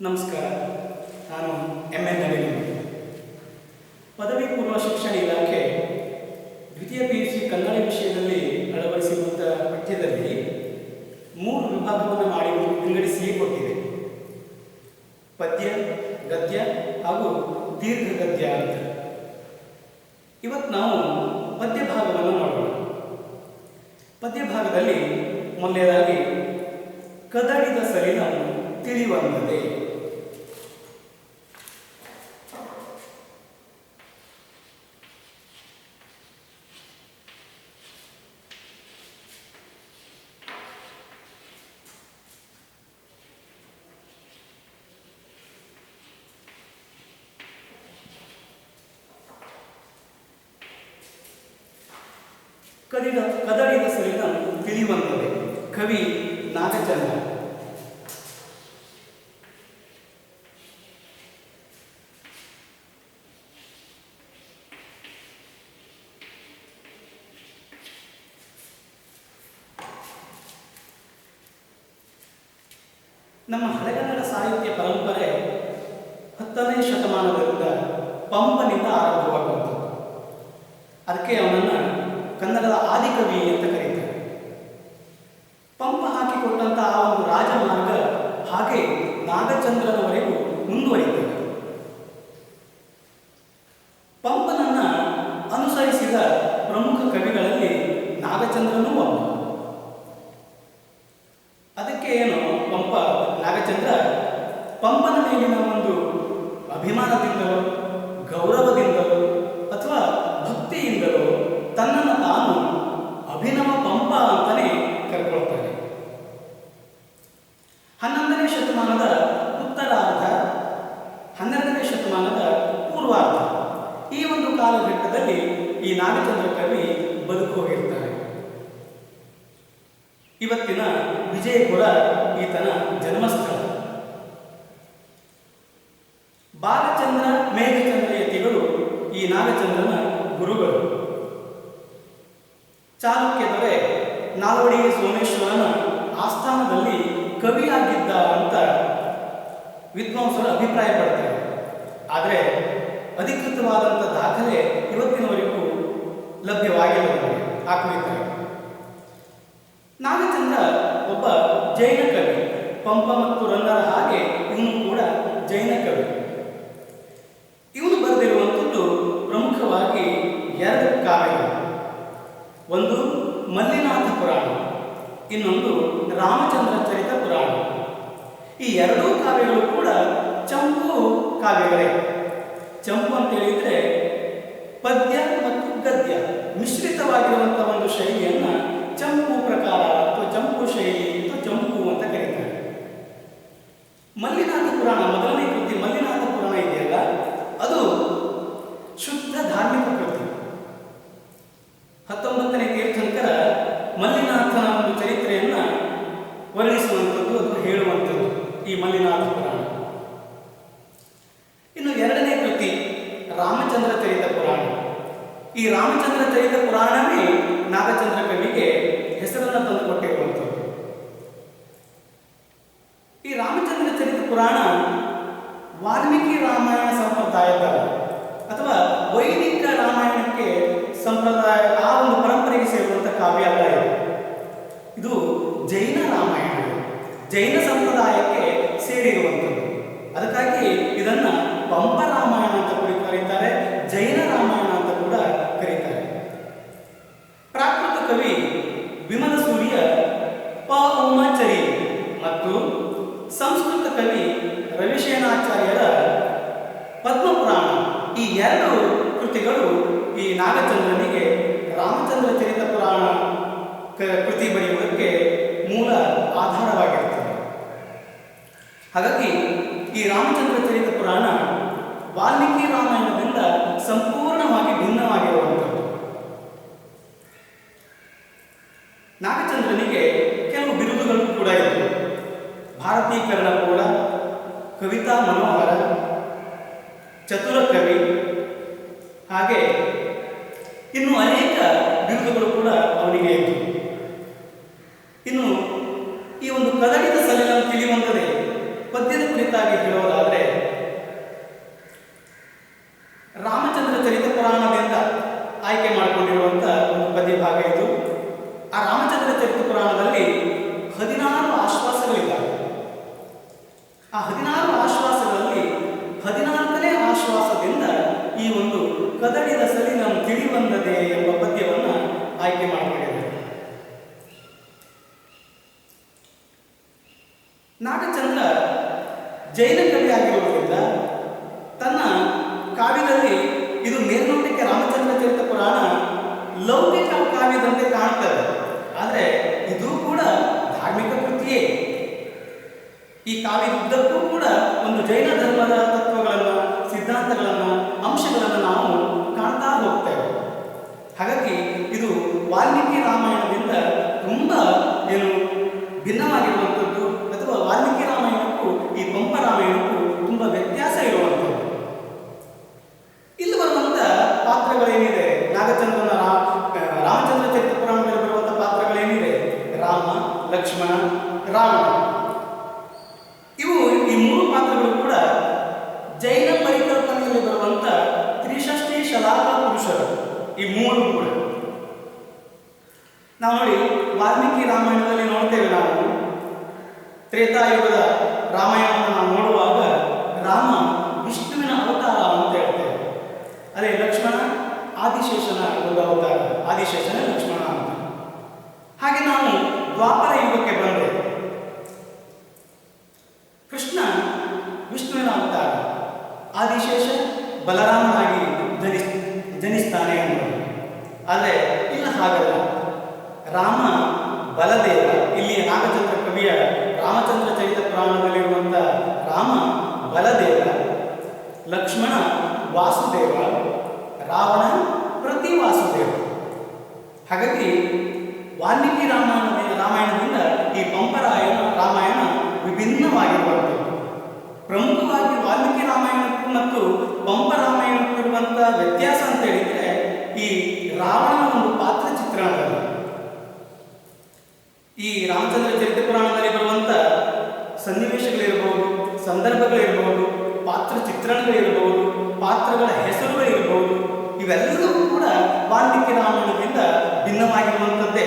ನಮಸ್ಕಾರ. ನಾನು ಎಂ.ಎನ್. ನವೀನ್. ಪದವಿ ಪೂರ್ವ ಶಿಕ್ಷಣ ಇಲಾಖೆ ದ್ವಿತೀಯ PUC ಕನ್ನಡ ವಿಷಯದಲ್ಲಿ ಅಳವಡಿಸಿರುವಂಥ ಪಠ್ಯದಲ್ಲಿ 3 ವಿಭಾಗವನ್ನು ಮಾಡಿ ವಿಂಗಡಿಸಿಯೇ ಕೊಟ್ಟಿದೆ. ಪದ್ಯ, ಗದ್ಯ ಹಾಗೂ ದೀರ್ಘ ಗದ್ಯ ಅಂತ. ಇವತ್ತು ನಾವು ಪದ್ಯ ಭಾಗವನ್ನು ನೋಡೋಣ. ಪದ್ಯ ಭಾಗದಲ್ಲಿ ಮೊದಲನೇದಾಗಿ ಕದಡಿದ ಸಲಿಲ ತಿಳಿವಂದದೆ. ಕದಡಿದ ಸಲಿಲ ತಿಳಿವಂದದೆ. ಕವಿ ನಾಗಚಂದ್ರ. ನಮ್ಮ ಹಳೆಗನ್ನಡ ಸಾಹಿತ್ಯ ಪರಂಪರೆ 10ನೇ ಶತಮಾನದಿಂದ ಪಂಪನಿಂದ ಆರಂಭವಾಗುವುದು. ಅದಕ್ಕೆ ಅವನನ್ನು ಕನ್ನಡದ ಆದಿಕವಿ ಅಂತ ಕರೀತಾರೆ. ಪಂಪ ಹಾಕಿಕೊಟ್ಟಂತಹ ಆ ಒಂದು ರಾಜಮಾರ್ಗ ಹಾಗೆ ನಾಗಚಂದ್ರನವರೆಗೂ ಮುಂದುವರಿತದೆ. ಪಂಪನನ್ನ ಅನುಸರಿಸಿದ ಪ್ರಮುಖ ಕವಿಗಳಲ್ಲಿ ನಾಗಚಂದ್ರನೂ ಒಬ್ಬ. ಅದಕ್ಕೆ ಏನು ನಾಗಚಂದ್ರ ಪಂಪನ ಮೇಲಿನ ಒಂದು ಅಭಿಮಾನದಿಂದಲೋ ಗೌರವದಿಂದಲೋ ಅಥವಾ ಭಕ್ತಿಯಿಂದಲೋ ತನ್ನನ್ನು ತಾನು ಅಭಿನವ ಪಂಪ ಅಂತಾನೆ ಕರ್ಕೊಳ್ತಾನೆ. 11ನೇ ಶತಮಾನದ ಉತ್ತರಾರ್ಧ, 12ನೇ ಶತಮಾನದ ಪೂರ್ವಾರ್ಧ, ಈ ಒಂದು ಕಾಲಘಟ್ಟದಲ್ಲಿ ಈ ನಾಗಚಂದ್ರ ಕವಿ ಬದುಕೋಗಿರ್ತಾರೆ. ಇವತ್ತಿನ ವಿಜಯಪುರ ಈತನ ಜನ್ಮಸ್ಥಳ. ಬಾಲಚಂದ್ರ ಮೇಘಚಂದ್ರ ಯತಿಗಳು ಈ ನಾಗಚಂದ್ರನ ಗುರುಗಳು. ಚಾಲುಕ್ಯ ದೊರೆ ನಾಲ್ವಡಿ ಸೋಮೇಶ್ವರನ ಆಸ್ಥಾನದಲ್ಲಿ ಕವಿಯಾಗಿದ್ದ ಅಂತ ವಿದ್ವಾಂಸರು ಅಭಿಪ್ರಾಯ ಪಡ್ತಾರೆ. ಆದರೆ ಅಧಿಕೃತವಾದಂಥ ದಾಖಲೆ ಇವತ್ತಿನವರೆಗೂ ಲಭ್ಯವಾಗಿಲ್ಲ ಆ ಕುರಿತಾಗಿ. ನಾಗಚಂದ್ರ ಒಬ್ಬ ಜೈನ ಕವಿ. ಪಂಪ ಮತ್ತು ರನ್ನರ ಹಾಗೆ ಇವನು ಕೂಡ ಜೈನ ಕವಿ. ಇವನು ಬರೆದಿರುವಂಥದ್ದು ಪ್ರಮುಖವಾಗಿ 2 ಕಾವ್ಯಗಳು. ಒಂದು ಮಲ್ಲಿನಾಥ ಪುರಾಣ, ಇನ್ನೊಂದು ರಾಮಚಂದ್ರ ಚರಿತ ಪುರಾಣ. ಈ 2 ಕಾವ್ಯಗಳು ಕೂಡ ಚಂಪು ಕಾವ್ಯಗಳೇ. ಚಂಪು ಅಂತ ಹೇಳಿದ್ರೆ ಪದ್ಯ ಮತ್ತು ಗದ್ಯ ಮಿಶ್ರಿತವಾಗಿರುವಂಥ ಒಂದು ಶೈಲಿಯನ್ನು ಚಂಪು ಪ್ರಕಾರ ಅಥವಾ ಚಂಪು ಶೈಲಿ ಅಥವಾ ಚಂಪು ಅಂತ ಕರೀತಾರೆ. ಮಲ್ಲಿನಾಥ ಪುರಾಣ, ಮೊದಲನೇ ಕೃತಿ ಮಲ್ಲಿನಾಥ ಪುರಾಣ ಇದೆಯಲ್ಲ, ಅದು ಶುದ್ಧ ಧಾರ್ಮಿಕ ಕೃತಿ. 19ನೇ ತೀರ್ಥಂಕರ ಮಲ್ಲಿನಾಥನ ಒಂದು ಚರಿತ್ರೆಯನ್ನು ವರ್ಣಿಸುವಂಥದ್ದು ಅಥವಾ ಹೇಳುವಂಥದ್ದು ಈ ಮಲ್ಲಿನಾಥ ಪುರಾಣ. ಇನ್ನು 2ನೇ ಕೃತಿ ರಾಮಚಂದ್ರ ಚರಿತ ಪುರಾಣ. ಈ ರಾಮಚಂದ್ರ ಚರಿತ ಪುರಾಣವೇ ನಾಗಚಂದ್ರ ಕವಿಗೆ ಹೆಸರನ್ನು ತಂದುಕೊಟ್ಟಿರುವಂಥದ್ದು. ಈ ರಾಮಚಂದ್ರ ಚರಿತ ಪುರಾಣ ವಾಲ್ಮೀಕಿ ರಾಮಾಯಣ ಸಂಪ್ರದಾಯದ ಅಥವಾ ವೈದಿಕ ರಾಮಾಯಣಕ್ಕೆ ಸಂಪ್ರದಾಯ ಆ ಒಂದು ಪರಂಪರೆಗೆ ಸೇರುವಂಥ ಕಾವ್ಯ ಅಲ್ಲ ಇದು. ಇದು ಜೈನ ರಾಮಾಯಣ, ಜೈನ ಸಂಪ್ರದಾಯಕ್ಕೆ ಸೇರಿರುವಂಥದ್ದು. ಅದಕ್ಕಾಗಿ ಇದನ್ನ ಪಂಪ ರಾಮಾಯಣ ಅಂತ ಕೂಡ ಕರೀತಾರೆ, ಜೈನ ರಾಮಾಯಣ ಅಂತ ಕೂಡ ಕರೀತಾರೆ. ಪ್ರಾಕೃತ ಕವಿ ವಿಮಲ ಸೂರ್ಯ ಪೌಮಚರಿ ಮತ್ತು ಸಂಸ್ಕೃತ ಕವಿ ರವಿಶೇನಾಚಾರ್ಯರ ಪದ್ಮಪುರಾಣ, ಈ 2 ಕೃತಿಗಳು ಈ ನಾಗಚಂದ್ರನಿಗೆ ರಾಮಚಂದ್ರ ಚರಿತ ಪುರಾಣ ಕೃತಿ ಬರೆಯುವುದಕ್ಕೆ ಮೂಲ ಆಧಾರವಾಗಿರುತ್ತದೆ. ಹಾಗಾಗಿ ಈ ರಾಮಚಂದ್ರ ಚರಿತ ಪುರಾಣ ವಾಲ್ಮೀಕಿ ರಾಮಾಯಣದಿಂದ ಸಂಪೂರ್ಣವಾಗಿ ಭಿನ್ನವಾಗಿರುವಂಥದ್ದು. ನಾಗಚಂದ್ರನಿಗೆ ಕೆಲವು ಬಿರುದುಗಳು ಕೂಡ ಇತ್ತು. ಭಾರತೀಕರಣ ಕೂಡ, ಕವಿತಾ ಮನೋಹರ, ಚತುರ ಕವಿ, ಹಾಗೆ ಇನ್ನು ಅನೇಕ ಬಿರುದುಗಳು ಕೂಡ ಅವನಿಗೆ ಇತ್ತು. ಇನ್ನು ಈ ಒಂದು ಕದಡಿದ ಸಲಿಲನ್ನು ತಿಳಿಯುವಂಥದ್ದೇ ಪದ್ಯದ ಕುರಿತು ಕುರಿತಾಗಿ ಹೇಳೋದಾದರೆ ರಾಮಚಂದ್ರ ಚರಿತ ಪುರಾಣದಿಂದ ಆಯ್ಕೆ ಮಾಡಿಕೊಂಡಿರುವಂಥ ಒಂದು ಪದ್ಯ ಭಾಗ ಇದು. ಆ ರಾಮಚಂದ್ರ ಚರಿತ ಪುರಾಣದಲ್ಲಿ 16 ಆಶ್ವಾಸಗಳಿದ್ದಾವೆ. ಆ 16 ಆಶ್ವಾಸಗಳಲ್ಲಿ 14ನೇ ಆಶ್ವಾಸದಿಂದ ಈ ಒಂದು ಕದಡಿದ ಸಲಿ ನಮ್ಮ ತಿಳಿವಂದದೆ ಎಂಬ ಪದ್ಯವನ್ನು ಆಯ್ಕೆ ಮಾಡಿಕೊಂಡಿದ್ದಾರೆ. ನಾಗಚಂದ್ರ ಜೈನ ಕವಿ ಆಗಿರುವುದರಿಂದ ತನ್ನ ಕಾವ್ಯದಲ್ಲಿ ಇದು ಮೇಲ್ನೋಟಕ್ಕೆ ರಾಮಚಂದ್ರ ಚರಿತ ಪುರಾಣ ಲೌಕಿಕ ಕಾವ್ಯದಂತೆ ಕಾಣುತ್ತದೆ, ಆದರೆ ಇದು ಕೂಡ ಧಾರ್ಮಿಕ ಕೃತಿಯೇ. ಈ ಕಾವ್ಯದುದ್ದಕ್ಕೂ ಕೂಡ ಒಂದು ಜೈನ ಧರ್ಮದ ತತ್ವಗಳನ್ನು, ಸಿದ್ಧಾಂತಗಳನ್ನು, ಅಂಶಗಳನ್ನು ನಾವು ಕಾಣ್ತಾ ಹೋಗ್ತೇವೆ. ಹಾಗಾಗಿ ಇದು ವಾಲ್ಮೀಕಿ ರಾಮಾಯಣದಿಂದ ತುಂಬ ಭಿನ್ನವಾಗಿರುವಂಥದ್ದು, ಅಥವಾ ವಾಲ್ಮೀಕಿ ರಾಮಾಯಣಕ್ಕೂ ಈ ಪಂಪ ರಾಮಾಯಣಕ್ಕೂ ತುಂಬ ವ್ಯತ್ಯಾಸ ಇರುವಂಥದ್ದು. ಇಲ್ಲಿ ಬರುವಂಥ ಪಾತ್ರಗಳೇನಿದೆ, ನಾಗಚಂದ್ರನ ರಾಮಚಂದ್ರ ಚರಿತ ಪುರಾಣದಲ್ಲಿ ಬರುವಂಥ ಪಾತ್ರಗಳೇನಿದೆ, ರಾಮ, ಲಕ್ಷ್ಮಣ, ರಾವಣ, ಇವು ಈ 3 ಪಾತ್ರಗಳು ಕೂಡ ಜೈನ ಪರಿಕಲ್ಪನೆಯಲ್ಲಿ ಬರುವಂಥ ತ್ರಿಷಷ್ಟಿ ಶಲಾಕ ಪುರುಷರು. ಈ 3 ಕೂಡ ನಾವು ನೋಡಿ ವಾಲ್ಮೀಕಿ ರಾಮಾಯಣದಲ್ಲಿ ನೋಡ್ತೇವೆ. ನಾವು ತ್ರೇತಾಯುಗದ ರಾಮಾಯಣವನ್ನು ನಾವು ನೋಡುವಾಗ ರಾಮ ವಿಷ್ಣುವಿನ ಅವತಾರ ಅಂತ ಹೇಳ್ತೇವೆ. ಅದೇ ಲಕ್ಷ್ಮಣ ಆದಿಶೇಷನ ಒಂದು ಅವತಾರ, ಆದಿಶೇಷನ ಲಕ್ಷ್ಮಣ ಅಂತ. ಹಾಗೆ ನಾವು ದ್ವಾಪರ ಯುಗಕ್ಕೆ ಬಂದರೆ ಕೃಷ್ಣ ವಿಷ್ಣುವಿನ ಅವತಾರ, ಆದಿಶೇಷ ಬಲರಾಮನಾಗಿ ಜನಿಸ್ತಾನೆ ಅನ್ನೋದು. ಆದರೆ ಇಲ್ಲ, ಹಾಗಲ್ಲ. ರಾಮ ಬಲದೇವ, ಇಲ್ಲಿ ನಾಗಚಂದ್ರ ಕವಿಯ ರಾಮಚಂದ್ರ ಚರಿತ ಪುರಾಣದಲ್ಲಿರುವಂಥ ರಾಮ ಬಲದೇವ, ಲಕ್ಷ್ಮಣ ವಾಸುದೇವ, ರಾವಣ ಪ್ರತಿವಾಸುದೇವ. ಹಾಗಾಗಿ ವಾಲ್ಮೀಕಿ ರಾಮಾಯಣದಿಂದ ಈ ಪಂಪರಾಯಣ ರಾಮಾಯಣ ವಿಭಿನ್ನವಾಗಿರುವಂಥದ್ದು. ಪ್ರಮುಖವಾಗಿ ವಾಲ್ಮೀಕಿ ರಾಮಾಯಣಕ್ಕೂ ಮತ್ತು ಪಂಪ ರಾಮಾಯಣಕ್ಕೂ ಇರುವಂಥ ವ್ಯತ್ಯಾಸ ಅಂತ ಹೇಳಿದರೆ ಈ ರಾವಣನ ಒಂದು ಪಾತ್ರ ಚಿತ್ರಣದಲ್ಲಿ. ಈ ರಾಮಚಂದ್ರ ಚರಿತ ಪುರಾಣದಲ್ಲಿ ಬರುವಂಥ ಸನ್ನಿವೇಶಗಳಿರ್ಬೋದು, ಸಂದರ್ಭಗಳಿರ್ಬೋದು, ಪಾತ್ರ ಚಿತ್ರಣಗಳಿರ್ಬೋದು, ಪಾತ್ರಗಳ ಹೆಸರುಗಳಿರ್ಬೋದು, ಇವೆಲ್ಲವೂ ಕೂಡ ವಾಲ್ಮೀಕಿ ರಾಮಾಯಣದಿಂದ ಭಿನ್ನವಾಗಿರುವಂಥದ್ದೇ.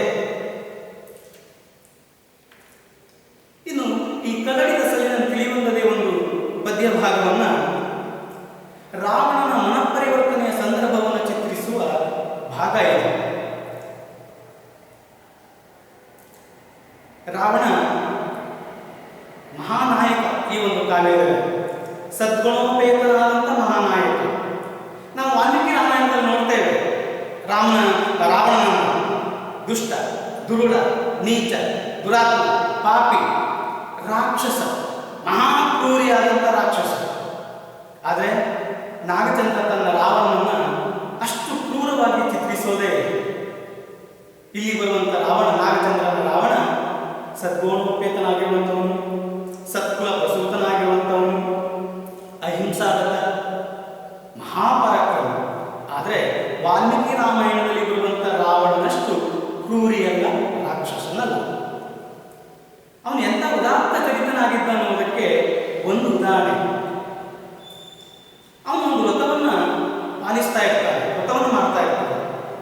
ಇನ್ನು ಈ ಕದಡಿದ ಸಲಿನ ತಿಳಿಯುವಂಥದೇ ಒಂದು ಪದ್ಯ ಭಾಗವನ್ನು ರಾವಣನ ಮನಪರಿವರ್ತನೆಯ ಸಂದರ್ಭವನ್ನು ಚಿತ್ರಿಸುವ ಭಾಗ ಇದೆ. ರಾವಣ ಮಹಾನಾಯಕ ಈ ಒಂದು ಕಾವ್ಯದಲ್ಲಿ, ಸದ್ಗುಣೋಪೇತನಾದಂಥ ಮಹಾನಾಯಕ. ನಾವು ವಾಲ್ಮೀಕಿ ರಾಮಾಯಣದಲ್ಲಿ ನೋಡ್ತೇವೆ ರಾವಣನ ದುಷ್ಟ, ದುರುಳ, ನೀಚ, ದುರಾತ್ಮ, ಪಾಪಿ, ರಾಕ್ಷಸ, ಮಹಾಕ್ರೂರಿಯಾದಂಥ ರಾಕ್ಷಸ. ಆದರೆ ನಾಗಚಂದ್ರ ತನ್ನ ರಾವಣನನ್ನು ಅಷ್ಟು ಕ್ರೂರವಾಗಿ ಚಿತ್ರಿಸೋದೇ. ಇಲ್ಲಿ ಬರುವಂಥ ನಾಗಚಂದ್ರನ ರಾವಣ ಸದ್ಗುಣೋಪೇತನಾಗಿರುವಂಥವನು, ಸತ್ಕುಲ ಪ್ರಸೂತನಾಗಿರುವಂಥವನು, ಅಹಿಂಸಾರತ, ಮಹಾಪರಾಕ್ರಮ. ಆದರೆ ವಾಲ್ಮೀಕಿ ರಾಮಾಯಣದಲ್ಲಿ ಬರುವಂಥ ರಾವಣನಷ್ಟು ಕ್ರೂರಿಯಲ್ಲ, ರಾಕ್ಷಸನಲ್ಲ. ಅವನು ಎಂಥ ಉದಾತ್ತ ಚರಿತನಾಗಿದ್ದ ಅನ್ನೋದಕ್ಕೆ ಒಂದು ಉದಾಹರಣೆ. ಅವನು ಒಂದು ವ್ರತವನ್ನು ಪಾಲಿಸ್ತಾ ಇರ್ತಾನೆ, ವ್ರತವನ್ನು ಮಾಡ್ತಾ ಇರ್ತಾನೆ.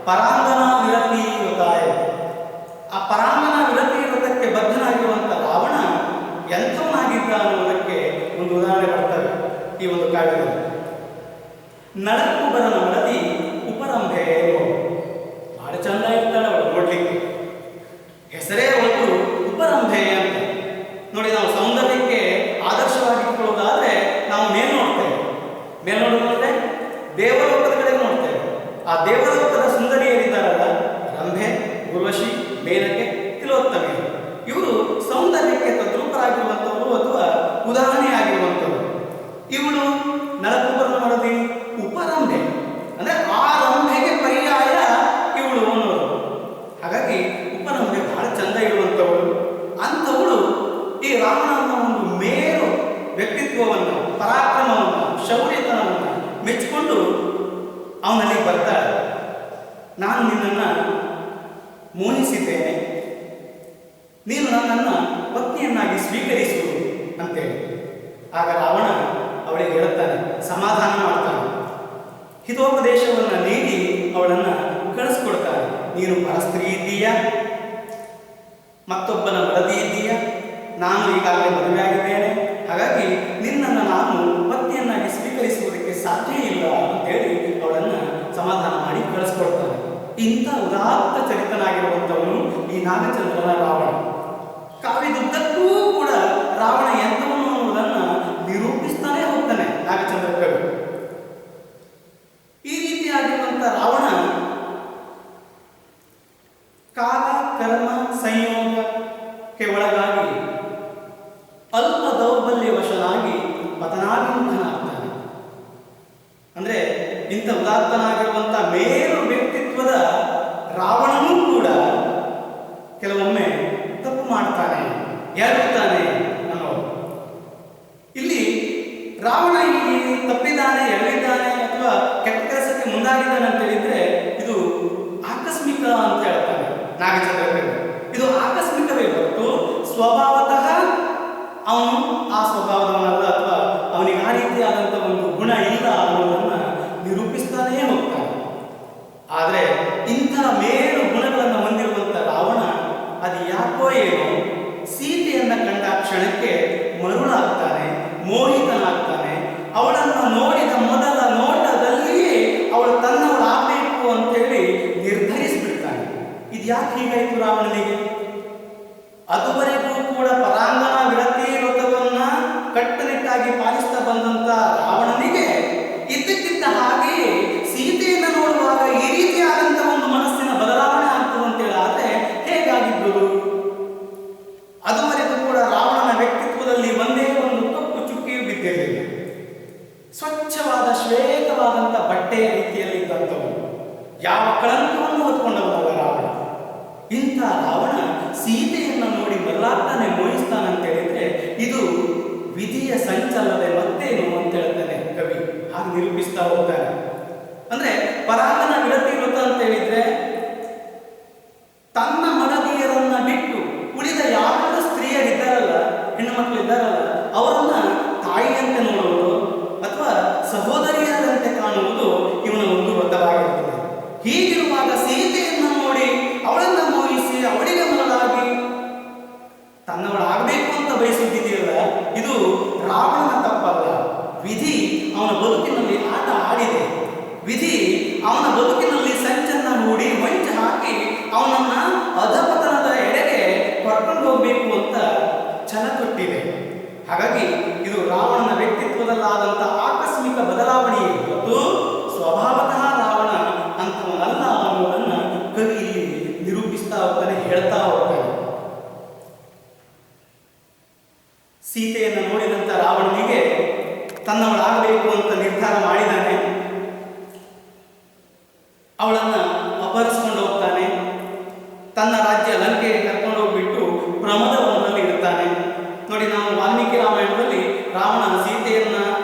ಪರಾಂಗನ ವಿರತಿ ವ್ರತಾಯ. ಆ ಪರಾಂಗನ ವಿರತಿ ವ್ರತಕ್ಕೆ ಬದ್ಧನಾಗಿರುವಂಥ ರಾವಣ ಎಂಥವನಾಗಿದ್ದ ಅನ್ನೋದಕ್ಕೆ ಒಂದು ಉದಾಹರಣೆ ಬರ್ತವೆ ಈ ಒಂದು ಕಾವ್ಯದಲ್ಲಿ. ನಳಕುಬರನ ಮಡದಿ ಉಪರಂಭೆ, ಬಹಳ ಚಂದ ಇರ್ತಾಳೆ ಅವಳು ನೋಡ್ಲಿಕ್ಕೆ. ಹೆಸರೇ ಒಂದು ಉಪರಂಭೆ ಅಂತ. ನೋಡಿ, ನಾವು ಸೌಂದರ್ಯಕ್ಕೆ ಆದರ್ಶವಾಗಿಟ್ಕೊಳ್ಳೋದಾದ್ರೆ ನಾವು ಮೇಲ್ನೋಡೋದಾದ್ರೆ ದೇವಲೋಕದ ಕಡೆ ನೋಡ್ತೇವೆ. ಆ ದೇವಲೋಕದ ಸುಂದರಿಯರಿದ್ದಾರಲ್ಲ, ರಂಭೆ, ಉರ್ವಶಿ, ಮೇನಕೆ, ತಿಲೋತ್ತಮೆ, ಇವರು ಸೌಂದರ್ಯಕ್ಕೆ ತದ್ರೂಪರಾಗಿರುವಂಥವರು ಅಥವಾ ಉದಾಹರಣೆಯಾಗಿರುವಂಥವರು. ಇವಳು ನಳಕುಬರನ ಮಡದಿ ಉಪರಂಭೆ, ಅಂದರೆ ಆ ರಂಭೆಗೆ ಪರ್ಯಾಯ ಇವಳು ಅನ್ನೋರು. ಹಾಗಾಗಿ ಉಪರಂಭೆ ಬಹಳ ಚಂದ ಇರುವಂಥವಳು. ಅಂಥವಳು ಈ ರಾವಣನ ಒಂದು ಮೇರು ವ್ಯಕ್ತಿತ್ವವನ್ನು, ಪರಾಕ್ರಮವನ್ನು, ಶೌರ್ಯತನವನ್ನು ಮೆಚ್ಚಿಕೊಂಡು ಅವನಲ್ಲಿ ಬರ್ತಾಳೆ. ನಾನು ನಿನ್ನನ್ನು ಮೋಹಿಸಿದ್ದೇನೆ, ನೀನು ನನ್ನನ್ನು ಪತ್ನಿಯನ್ನಾಗಿ ಸ್ವೀಕರಿಸು ಅಂತೇಳಿ. ಆಗ ರಾವಣ ಅವಳಿಗೆ ಹೇಳುತ್ತಾನೆ, ಸಮಾಧಾನ ಮಾಡ್ತಾನೆ, ಹಿತೋಪದೇಶವನ್ನು ನೀಡಿ ಅವಳನ್ನು ಕಳಿಸ್ಕೊಡ್ತಾನೆ. ನೀನು ಪರಸ್ತ್ರೀ ಇದ್ದೀಯಾ, ಮತ್ತೊಬ್ಬನ ವರದಿ ಇದ್ದೀಯಾ, ನಾನು ಈಗಾಗಲೇ ಮದುವೆ ಆಗಿದ್ದೇನೆ, ಹಾಗಾಗಿ ನಿನ್ನನ್ನು ನಾನು ಪತ್ನಿಯನ್ನಾಗಿ ಸ್ವೀಕರಿಸುವುದಕ್ಕೆ ಸಾಧ್ಯ ಇಲ್ಲ ಅಂತೇಳಿ ಅವಳನ್ನು ಸಮಾಧಾನ ಮಾಡಿ ಕಳಿಸ್ಕೊಡ್ತಾನೆ. ಇಂಥ ಉದಾತ್ತ ಚರಿತನಾಗಿರುವಂಥವನು ಈ ನಾಗಚಂದ್ರನ ರಾವಣ. ಕಾವ್ಯದುದ್ದಕ್ಕೂ ಕೂಡ ರಾವಣ ಎಂಥವನು ಅನ್ನುವುದನ್ನು ನಿರೂಪಿಸ್ತಾನೆ ಹೋಗ್ತಾನೆ ನಾಗಚಂದ್ರ ಕವಿ. ಈ ರೀತಿಯಾಗಿರುವಂಥ ರಾವಣ ಕಾಲ ಕರ್ಮ ಸಂಯೋಗಕ್ಕೆ ಒಳಗಾಗಿ ಅಲ್ಪ ದೌರ್ಬಲ್ಯವಶನಾಗಿ ಪತನಾಭಿಮುಖನಾಗ್ತಾನೆ. ಅಂದರೆ ಇಂಥ ಉದಾತ್ತನಾಗಿರುವಂಥ ಮೇರು ವ್ಯಕ್ತಿತ್ವದ ರಾವಣನೂ ಕೂಡ ಕೆಲವೊಮ್ಮೆ ತಪ್ಪು ಮಾಡ್ತಾನೆ, ಎಡುತ್ತಾನೆ ಅನ್ನೋದು. ಇಲ್ಲಿ ರಾವಣ ಇಲ್ಲಿ ತಪ್ಪಿದ್ದಾನೆ, ಎಳೆದಿದ್ದಾನೆ ಅಥವಾ ಕೆಟ್ಟ ಕೆಲಸಕ್ಕೆ ಮುಂದಾಗಿದ್ದಾನೆ ಅಂತ ಹೇಳಿದ್ರೆ ಇದು ಆಕಸ್ಮಿಕ ಅಂತ ಹೇಳ್ತಾನೆ ನಾಗಚಂದ್ರ ಕವಿ. ಇದು ಆಕಸ್ಮಿಕವೇ ಹೊರತು ಸ್ವಭಾವತಃ ಅವನು ಆ ಸ್ವಭಾವದವನಲ್ಲ ಅಥವಾ ಅವನಿಗೆ ಆ ರೀತಿಯಾದಂಥ ಒಂದು ಗುಣ ಇಲ್ಲ ಅನ್ನೋದನ್ನು ನಿರೂಪಿಸ್ತಾನೇ ಹೋಗ್ತಾನೆ. ಆದರೆ ಇಂಥ ಮೇಲು ಗುಣಗಳನ್ನು ಹೊಂದಿರುವಂಥ ರಾವಣ ಅದು ಯಾಕೋ ಏನೋ ಸೀತೆಯನ್ನು ಕಂಡ ಕ್ಷಣಕ್ಕೆ ಮರುಳಾಗ್ತಾನೆ, ಮೋಹಿತನಾಗ್ತಾನೆ. ಅವಳನ್ನು ನೋಡಿದ ಮೊದಲ ನೋಟದಲ್ಲಿಯೇ ಅವಳು ತನ್ನವಳಾಗಬೇಕು ಅಂತೇಳಿ ನಿರ್ಧರಿಸಿಬಿಡ್ತಾನೆ. ಇದು ಯಾಕೆ ಹೀಗಾಯಿತು ರಾವಣನಿಗೆ? ಅದುವರೆಗೂ ಕೂಡ ಪರಾಂಗಣ ವಿರತಿ ವ್ರತವನ್ನ ಕಟ್ಟುನಿಟ್ಟಾಗಿ ಪಾಲಿಸ್ತಾ ಬಂದಂತ ರಾವಣನಿಗೆ ಇದ್ದಕ್ಕಿದ್ದ ಹಾಗೆಯೇ ಸೀತೆಯನ್ನು ನೋಡುವಾಗ ಈ ರೀತಿಯಾದಂತಹ ಒಂದು ಮನಸ್ಸಿನ ಬದಲಾವಣೆ ಆಗ್ತದೆ ಅಂತೇಳಿ ಆದರೆ ಹೇಗಾಗಿದ್ದು? ಅದುವರೆಗೂ ಕೂಡ ರಾವಣನ ವ್ಯಕ್ತಿತ್ವದಲ್ಲಿ ಒಂದೇ ಒಂದು ಕಪ್ಪು ಚುಕ್ಕಿಯು ಬಿದ್ದಿರಲಿಲ್ಲ. ಸ್ವಚ್ಛವಾದ ಶ್ವೇತವಾದಂಥ ಬಟ್ಟೆಯ ರೀತಿಯಲ್ಲಿ ಇದ್ದಂಥವು, ಯಾವ ಕಳಂಕವನ್ನು ಹೊತ್ಕೊಂಡವಲ್ಲ ರಾವಣ. ಇಂಥ ರಾವಣ ಸೀತೆಯನ್ನು ನೋಡಿ ಬದಲಾಗ್ತಾನೆ, ಮೋಹಿಸ್ತಾನೆ ಅಂತ ಹೇಳಿದ್ರೆ ಇದು ವಿಧಿಯ ಸಂಚಲನೆ ಮತ್ತೇನು ಅಂತ ಹೇಳ್ತಾನೆ ಕವಿ. ಹಾಗೆ ನಿರೂಪಿಸ್ತಾ ಹೋಗ್ತಾನೆ. ಅಂದ್ರೆ ಪರಾಂಗಣ ವಿರತಿ ವ್ರತ ಅಂತ ಹೇಳಿದ್ರೆ ತನ್ನ ಮಡದಿಯರನ್ನ ಬಿಟ್ಟು ಉಳಿದ ಯಾರು ಸ್ತ್ರೀಯರಿದ್ದಾರಲ್ಲ, ಹೆಣ್ಣು ಮಕ್ಕಳು ಇದ್ದಾರಲ್ಲ, ಅವರನ್ನ ತಾಯಿಯಂತೆ ನೋಡುವುದು ಅಥವಾ ಸಹೋದರಿಯರಂತೆ ಕಾಣುವುದು ಇವನ ಒಂದು ವ್ರತವಾಗಿರುತ್ತದೆ. ಹೀಗಿರುವಾಗ ಸೀತೆಯನ್ನು ನೋಡಿ ಅವಳನ್ನು ಮೋಹಿಸಿ ಅವಳಿಗೆ ಮರಳಾಗಿ ತನ್ನವಳಾಗಬೇಕು ಅಂತ ಬಯಸುತ್ತಿದೆಯಲ್ಲ, ಇದು ರಾವಣನ ತಪ್ಪಲ್ಲ. ವಿಧಿ ಅವನ ಬದುಕಿನಲ್ಲಿ ಆಟ ಆಡಿದೆ. ವಿಧಿ ಅವನ ಬದುಕಿನಲ್ಲಿ ಸಂಚನ್ನ ಹೂಡಿ ವಂಚ ಹಾಕಿ ಅವನನ್ನ ಅಧಪತನದ ಎಡೆಗೆ ಕರ್ಕೊಂಡು ಹೋಗಬೇಕು ಅಂತ ಛಲ ತೊಟ್ಟಿದೆ. ಹಾಗಾಗಿ ಇದು ರಾವಣನ ವ್ಯಕ್ತಿತ್ವದಲ್ಲಾದಂಥ ಆಕಸ್ಮಿಕ ಬದಲಾವಣೆ ಮತ್ತು ಸ್ವಭಾವತಃ ರಾವಣ ಅಂತವನಲ್ಲ ಅನ್ನೋದನ್ನ ಕವಿ ಇಲ್ಲಿ ನಿರೂಪಿಸ್ತಾ ಹೋಗ್ತಾನೆ, ಹೇಳ್ತಾ ಹೋಗ್ತಾನೆ. ಸೀತೆಯನ್ನು ನೋಡಿದಂಥ ರಾವಣನಿಗೆ ತನ್ನವಳಾಗಬೇಕು ಅಂತ ನಿರ್ಧಾರ ಮಾಡಿದ್ದಾನೆ. ಅವಳನ್ನು ಅಪಹರಿಸಿಕೊಂಡು ಹೋಗ್ತಾನೆ. ತನ್ನ ರಾಜ್ಯ ಲಂಕೆಗೆ ಕರ್ಕೊಂಡು ಹೋಗ್ಬಿಟ್ಟು ಪ್ರಮದವನದಲ್ಲಿ ಇಡ್ತಾನೆ. ನೋಡಿ, ನಾವು ವಾಲ್ಮೀಕಿ ರಾಮಾಯಣದಲ್ಲಿ ರಾವಣ ಸೀತೆಯನ್ನ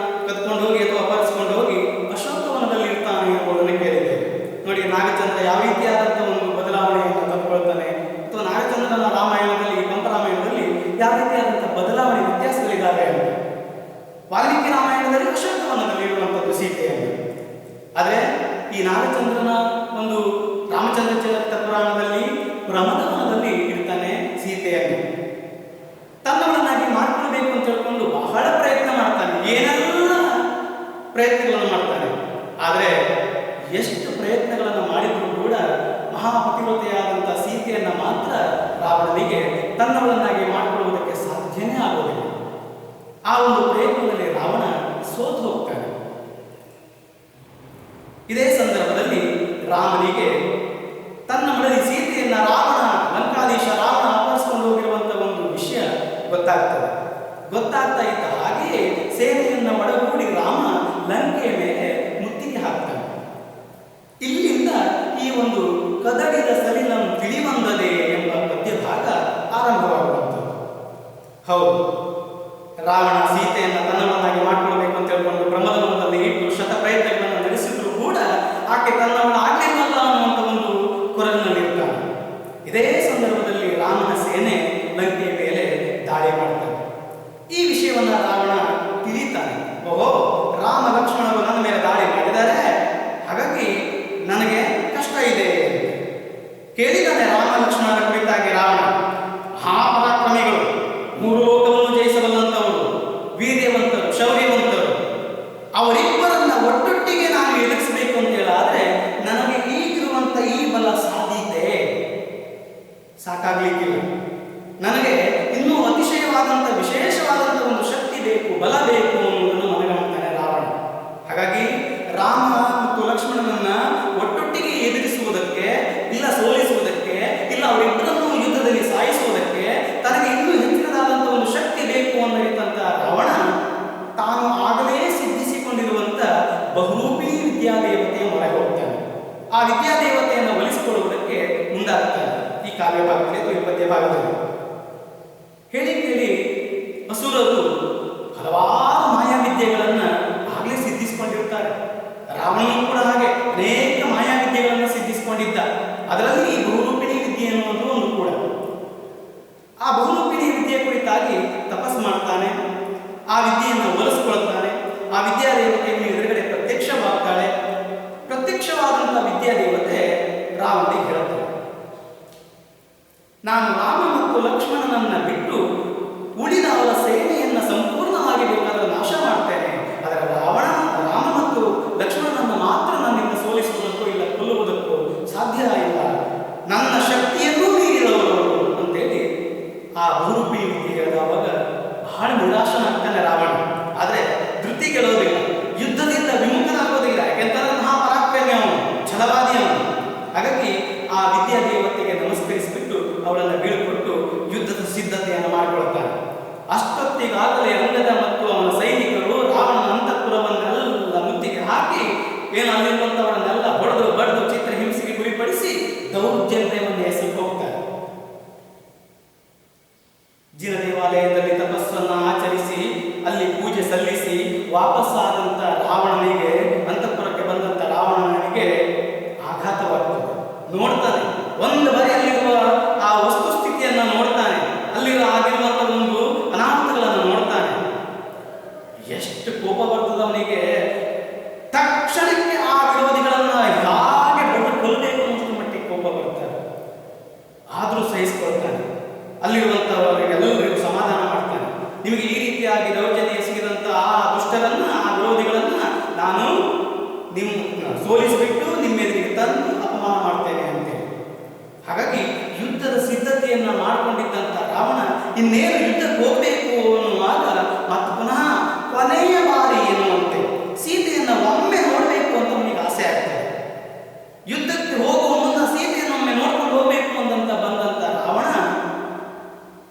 ಕತ್ಕೊಂಡು ಹೋಗಿ ಅಥವಾ ಅಪಹರಿಸಿಕೊಂಡು ಹೋಗಿ ಅಶೋಕವನದಲ್ಲಿ ಇರ್ತಾನೆ ಎಂಬುದನ್ನು ಕೇಳಿದ್ದೇವೆ. ನೋಡಿ, ನಾಗಚಂದ್ರ ಯಾವ ರೀತಿಯಾದಂಥ ಒಂದು ಬದಲಾವಣೆಯನ್ನು ತಂದುಕೊಳ್ತಾನೆ ಅಥವಾ ನಾಗಚಂದ್ರನ ರಾಮಾಯಣದಲ್ಲಿ, ಪಂಪರಾಮಾಯಣದಲ್ಲಿ ಯಾವ ರೀತಿಯಾದಂಥ ಬದಲಾವಣೆ ವ್ಯತ್ಯಾಸಗಳಿದ್ದಾವೆ ಅಂತ. ವಾಲ್ಮೀಕಿ ರಾಮಾಯಣದಲ್ಲಿ ಅಶೋಕವನದಲ್ಲಿ ಇರುವಂಥದ್ದು ಸೀತೆಯನ್ನು, ಆದರೆ ಈ ನಾಗಚಂದ್ರನ ಒಂದು ರಾಮಚಂದ್ರ ಚರಿತ ಪುರಾಣದಲ್ಲಿ ಪ್ರಮದವನದಲ್ಲಿ ಇಡ್ತಾನೆ ಸೀತೆಯನ್ನು. ತನ್ನವಳನ್ನಾಗಿ ಮಾಡಿಕೊಳ್ಬೇಕು ಅಂತ ಹೇಳ್ಕೊಂಡು ಬಹಳ ಪ್ರಯತ್ನ ಮಾಡ್ತಾನೆ, ಏನೆಲ್ಲ ಪ್ರಯತ್ನಗಳನ್ನು ಮಾಡ್ತಾನೆ. ಆದರೆ ಎಷ್ಟು ಪ್ರಯತ್ನಗಳನ್ನು ಮಾಡಿದರೂ ಕೂಡ ಮಹಾಪತಿವ್ರತೆಯಾದಂಥ ಸೀತೆಯನ್ನು ಮಾತ್ರ ರಾವಣನಿಗೆ ತನ್ನವಳನ್ನಾಗಿ ಮಾಡಿಕೊಳ್ಳುವುದಕ್ಕೆ ಸಾಧ್ಯನೇ ಆಗುವುದಿಲ್ಲ. ಆ ಒಂದು ಪ್ರಯತ್ನದಲ್ಲಿ ರಾವಣ ಸೋತು ಹೋಗ್ತಾನೆ. ಇದೇ ಸಂದರ್ಭದಲ್ಲಿ ರಾಮನಿಗೆ ತನ್ನ ಮಡದಿ ಸೀತೆಯನ್ನ ಲಂಕಾಧೀಶ ರಾವಣ ಅಪಹರಿಸಿಕೊಂಡು ಹೋಗಿರುವಂಥ ಒಂದು ವಿಷಯ ಗೊತ್ತಾಗ್ತದೆ. ಗೊತ್ತಾಗ್ತಾ ಇದ್ದ ಹಾಗೆಯೇ ಸೇನೆಯನ್ನು ಒಡಗೂಡಿ ರಾಮ ಲಂಕೆಯ ಮೇಲೆ ಮುತ್ತಿಗೆ ಹಾಕ್ತಾನೆ. ಇಲ್ಲಿಂದ ಈ ಒಂದು ಕದಡಿದ ಸಲಿಲಂ ತಿಳಿವಂದದೆ ಎಂಬ ಪದ್ಯ ಭಾಗ ಆರಂಭವಾಗುವಂಥದ್ದು. ಹೌದು, ರಾವಣ ಸೀತೆಯನ್ನು ತನ್ನವಳನ್ನಾಗಿ ಮಾಡಿಕೊಳ್ಳಬೇಕು ಅಂತ ಹೇಳ್ಕೊಂಡು ಪ್ರಮದವನದಲ್ಲಿ ಇಟ್ಟು ಶತ ಪ್ರಯತ್ನಗಳನ್ನು ನಡೆಸಿದ್ರು ಕೂಡ ಆಕೆ ತನ್ನವಳ ಆಗಲಿಲ್ಲಲ್ಲ ಅನ್ನುವಂಥ ಒಂದು ಕೊರಲಿನಲ್ಲಿರ್ತಾನೆ. ಇದೇ ಸಂದರ್ಭದಲ್ಲಿ ರಾಮನ ಸೇನೆ ಲಂಕೆಯ ಮೇಲೆ ದಾಳಿ ಮಾಡ್ತಾನೆ. ಈ ವಿಷಯವನ್ನು ರಾವಣ ಓಹೋ, ರಾಮ ಲಕ್ಷ್ಮಣರು ನನ್ನ ಮೇಲೆ ದಾಳಿ ಮಾಡಿದ್ದಾರೆ, ಹಾಗಾಗಿ ನನಗೆ ಕಷ್ಟ ಇದೆ. ಕೇಳಿದ್ದಾನೆ ರಾಮ ಲಕ್ಷ್ಮಣರ ಕುರಿತಾಗಿ ರಾವಣ. ಮಹಾಪರಾಕ್ರಮಿಗಳು, ಮೂರು ಲೋಕವನ್ನು ಜಯಿಸಬಲ್ಲಂತವರು, ವೀರ್ಯವಂತರು, ಶೌರ್ಯವಂತರು, ಅವರಿಬ್ಬರನ್ನ ಒಟ್ಟೊಟ್ಟಿಗೆ ನಾನು ಎದುರಿಸಬೇಕು ಅಂತ ಹೇಳಾದ್ರೆ ನನಗೆ ಈಗಿರುವಂತ ಈ ಬಲ ಸಾಧ್ಯತೆ ಸಾಕಾಗ್ಲಿಕ್ಕಿಲ್ಲ. ನನಗೆ ಇನ್ನೂ ಅತಿಶಯವಾದಂಥ ವಿಶೇಷವಾದಂಥ ಒಂದು ಶಕ್ತಿ ಬೇಕು, ಬಲ ಬೇಕು ಅನ್ನೋದನ್ನು ಮನಗಾಣ್ತಾನೆ ರಾವಣ. ಹಾಗಾಗಿ ರಾಮ ಮತ್ತು ಲಕ್ಷ್ಮಣನನ್ನ ಒಟ್ಟೊಟ್ಟಿಗೆ ಎದುರಿಸುವುದಕ್ಕೆ, ಇಲ್ಲ ಸೋಲಿಸುವುದಕ್ಕೆ, ಇಲ್ಲ ಅವರಿಬ್ಬರನ್ನು ಯುದ್ಧದಲ್ಲಿ ಸಾಯಿಸುವುದಕ್ಕೆ ತನಗೆ ಇನ್ನೂ ಹೆಚ್ಚಿನದಾದಂಥ ಒಂದು ಶಕ್ತಿ ಬೇಕು ಅನ್ನಿದಂಥ ರಾವಣ ತಾನು ಆಗಲೇ ಸಿದ್ಧಿಸಿಕೊಂಡಿರುವಂಥ ಬಹುರೂಪಿ ವಿದ್ಯಾದೇವತೆಯ ಮೊರೆ ಹೋಗ್ತಾನೆ. ಆ ವಿದ್ಯಾದೇವತೆಯನ್ನು ಒಲಿಸಿಕೊಳ್ಳುವುದಕ್ಕೆ ಮುಂದಾಗ್ತಾನೆ. ಈ ಕಾವ್ಯ ಭಾಗದಲ್ಲಿ ಅಥವಾ ಈ ಪದ್ಯ ಭಾಗದಲ್ಲಿ ಹೇಳಿ ಕೇಳಿ ಅಸುರರು ಹಲವಾರು ಮಾಯಾವಿದ್ಯೆಗಳನ್ನು ಆಗಲೇ ಸಿದ್ಧಿಸಿಕೊಂಡಿರ್ತಾರೆ. ರಾವಣನು ಕೂಡ ಹಾಗೆ ಅನೇಕ ಮಾಯಾವಿದ್ಯೆಗಳನ್ನು ಸಿದ್ಧಿಸಿಕೊಂಡಿದ್ದ. ಅದರಲ್ಲಿ ಈ ಬಹುರೂಪಿಣಿ ವಿದ್ಯೆ ಎನ್ನುವುದು ಒಂದು ಕೂಡ. ಆ ಬಹುರೂಪಿಣಿ ವಿದ್ಯೆ ಕುರಿತಾಗಿ ತಪಸ್ಸು ಮಾಡ್ತಾನೆ, ಆ ವಿದ್ಯೆಯನ್ನು ಒಲಿಸ್ಕೊಳ್ತಾನೆ. ಆ ವಿದ್ಯಾದೇವತೆಯನ್ನು ಎದುರುಗಡೆ ಪ್ರತ್ಯಕ್ಷವಾಗ್ತಾಳೆ. ಪ್ರತ್ಯಕ್ಷವಾದಂತಹ ವಿದ್ಯಾದೇವತೆ ರಾವಣನಿಗೆ ಹೇಳ್ತಾಳೆ, ನಾನು ರಾಮ ಮತ್ತು ಲಕ್ಷ್ಮಣನನ್ನ ಬಿಟ್ಟು ಉಳಿದ ಅವರ ಸೇನೆಯನ್ನು ಸಂಪೂರ್ಣವಾಗಿ ಬೇಕಾದರೆ ನಾಶ ಮಾಡ್ತೇನೆ. ಅದರ ರಾಮ ಮತ್ತು ಲಕ್ಷ್ಮಣನನ್ನು ಮಾತ್ರ ನನ್ನಿಂದ ಸೋಲಿಸುವುದಕ್ಕೂ ಇಲ್ಲ ಕೊಲ್ಲುವುದಕ್ಕೂ ಸಾಧ್ಯ ಇಲ್ಲ, ನನ್ನ ಶಕ್ತಿಯನ್ನೂ ಮೀರಿದವರು ಅಂತೇಳಿ ಆ ಬಹುರೂಪಿ ವಿದ್ಯೆ ಹೇಳಿದವಾಗ ಬಹಳ ನಿರಾಶನಾಗ್ತಾನೆ ರಾವಣ. ಆದರೆ ಧೃತಿ ಗೆಲ್ಲೋದಿಲ್ಲ, ಯುದ್ಧದಿಂದ ವಿಮುಖನಾಗೋದಿಲ್ಲ. ಯಾಕೆಂತಂದ್ರೆ ಮಹಾಪರಾಕ್ರಮಿ ಅವನು, ಛಲವಾದಿ ಅವನು. ಹಾಗಾಗಿ ಆ ವಿದ್ಯಾದೇವತೆಗೆ ನಮಸ್ಕರಿಸಿಬಿಟ್ಟು ಅವಳನ್ನು ಬೀಳ್ಕೊಟ್ಟು ಯುದ್ಧದ ಸಿದ್ಧತೆಯನ್ನು ಮಾಡಿಕೊಳ್ತಾನೆ. ಅಷ್ಟೊತ್ತಿಗಾಗಲೇ ರಂಗದ ಮತ್ತು ಅವನ ಸೈನಿಕರು ರಾವಣನ ಅಂತಃಪುರವನ್ನೆಲ್ಲ ಮುತ್ತಿಗೆ ಹಾಕಿ ಅಲ್ಲಿರುವಂತವರನ್ನೆಲ್ಲ ಹೊಡೆದು ಬಡಿದು ಚಿತ್ರಹಿಂಸೆಗೆ ಗುರಿಪಡಿಸಿ ದೌರ್ಜನ್ಯವನ್ನು ಎಸಗಿ ಹೋಗ್ತಾರೆ. ಜಿನ ದೇವಾಲಯದಲ್ಲಿ ತಪಸ್ಸನ್ನು ಆಚರಿಸಿ ಅಲ್ಲಿ ಪೂಜೆ ಸಲ್ಲಿಸಿ ವಾಪಸ್ಸಾದಂತ ರಾವಣನಿಗೆ, ಅಂತಃಪುರಕ್ಕೆ ಬಂದಂತ ರಾವಣನಿಗೆ ಆಘಾತವಾಗ್ತದೆ. ನೋಡ್ತಾನೆ, ಒಂದು ಬಾರಿ ಅಲ್ಲಿರುವ ಆ ವಸ್ತುಸ್ಥಿತಿಯನ್ನು ನೋಡ್ತಾನೆ, ಆಗಿರುವಂತ ಒಂದು ಅನಾಹುತಗಳನ್ನು ನೋಡ್ತಾನೆ. ಎಷ್ಟು ಕೋಪ ಬರ್ತದೆ ಅವನಿಗೆ. ತಕ್ಷಣಕ್ಕೆ ಆ ವಿರೋಧಿಗಳನ್ನ ಹಾಗೆ ಬಡ್ದು ಕೊಲ್ಲಬೇಕು ಅನ್ನೋ ಮಟ್ಟಿಗೆ ಕೋಪ ಬರ್ತಾರೆ. ಆದ್ರೂ ಸಹಿಸಿಕೊಳ್ತಾನೆ. ಅಲ್ಲಿರುವಂತವರಿಗೆಲ್ಲರಿಗೂ ಸಮಾಧಾನ ಮಾಡ್ತಾನೆ. ನಿಮಗೆ ಈ ರೀತಿಯಾಗಿ ದೌರ್ಜನ್ಯ ಎಸಗಿದಂತ ಆ ದುಷ್ಟರನ್ನ, ಆ ವಿರೋಧಿಗಳನ್ನ ನಾನು ಸೋಲಿಸಿಬಿಟ್ಟು ನಿಮ್ಮ ಎದುರಿಗೆ ತಂದು ಅಪಮಾನ ಮಾಡ್ತೇನೆ ಅಂತೇಳಿ. ಹಾಗಾಗಿ ಯುದ್ಧದ ಸಿದ್ಧತೆಯನ್ನ ಮಾಡಿಕೊಂಡಿದ್ದಂತ ರಾವಣ ಇನ್ನೇನು ಯುದ್ಧಕ್ಕೆ ಹೋಗಬೇಕು ಅನ್ನುವಾಗ ಮತ್ತು ಪುನಃ ಕೊನೆಯ ಬಾರಿ ಎನ್ನುವಂತೆ ಸೀತೆಯನ್ನ ಒಮ್ಮೆ ನೋಡಬೇಕು ಅಂತ ಅವನಿಗೆ ಆಸೆ ಆಗ್ತದೆ. ಯುದ್ಧಕ್ಕೆ ಹೋಗುವ ಮುನ್ನ ಸೀತೆಯನ್ನು ಒಮ್ಮೆ ನೋಡ್ಕೊಂಡು ಹೋಗಬೇಕು ಅಂತ ಬಂದಂತ ರಾವಣ